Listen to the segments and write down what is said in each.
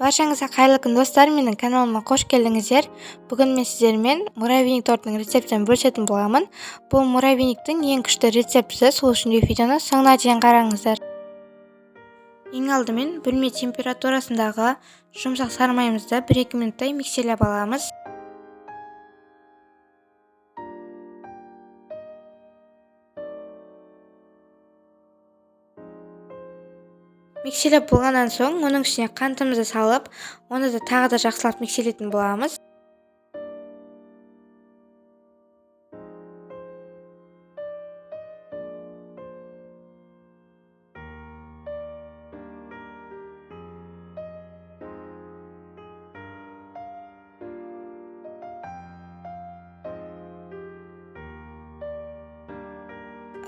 Баршаңызға қайырлы күн достар, менің каналыма қош келдіңіздер. Бүгін мен сіздермен муравейник тортының рецептін бөлісетін боламын. Бұл муравейниктің ең күшті рецептісі, сол үшін де видеоны соңына дейін қараңыздар. Ең алдымен бөлме температурасындағы жұмсақ сары майымызды 1-2 минуттай миксерлеп аламыз. Миксерлеп болғаннан соң, оның ішіне қантымызды салып, оны да тағы да жақсылап миксерлейтін боламыз.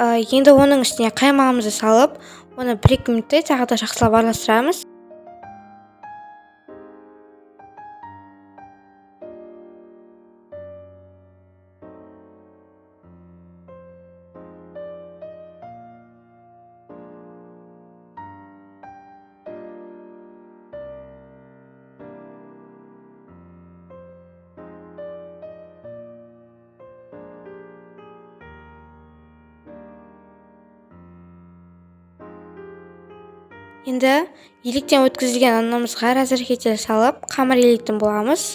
Енді оның ішіне қаймағымызды салып, оны 1-2 минуттай тағы да жақсылап араластырамыз. Енді електен өткізілген ұнымызға разрыхитель салып, қамыр елейтін боламыз.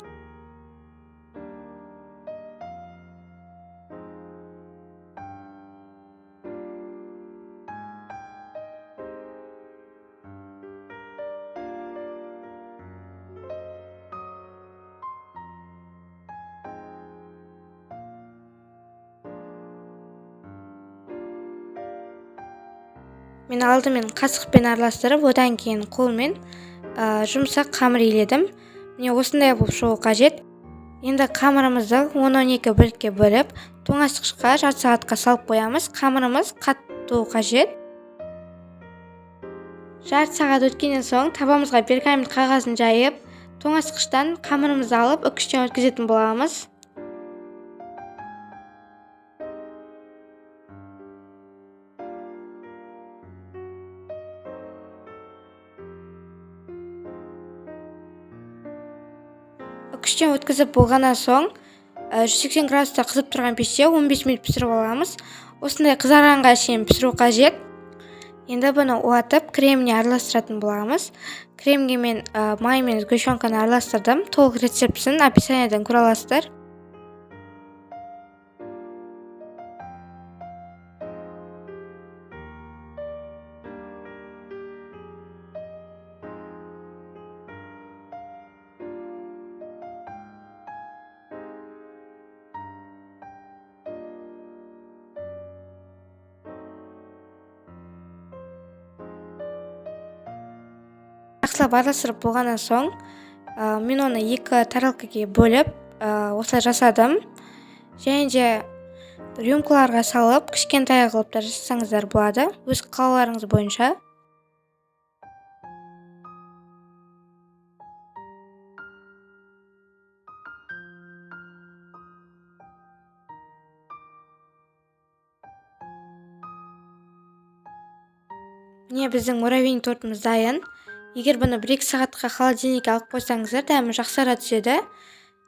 Мен алдымен қасықпен араластырып, одан кейін қолмен жұмсақ қамыр еледім. Міне осындай болып шығу қажет. Енді қамырымызды 10-12 бөлікке бөліп, тоңазытқышқа жарты сағатқа салып қоямыз. Қамырымыз қатты қажет. Жарты сағат өткеннен соң табамызға пергамент қағазын жайып, тоңазытқыштан қамырымызды алып, үккіштен өткізетін боламыз. Үккіштен өткізіп болғаннан соң 180 градуста қызып тұрған пеште 15 минут пісіріп аламыз. Осындай қызарғанға шейін пісіру қажет. Енді бұны уатып, креміне араластыратын боламыз. Кремге мен май мен сгущенканы араластырдым. Толық рецептісін описаниеден көре аласыздар. Жақсылап араластырып болғаннан соң, мен оны 2 тарелкаға бөліп, осылай жасадым. Және де рюмкаларға салып, кішкентай қылып та жасасаңыздар болады, өз қалауларыңыз бойынша. Міне біздің муравейник тортымыз дайын. Егер бұны 1-2 сағатқа холодильникке алып қойсаңыздар, дәмі жақсара түседі.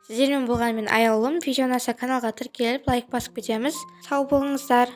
Сіздермен болған мен Аяулым. Видео ұнаса каналға тіркеліп, лайк басып кетеміз. Сау болыңыздар.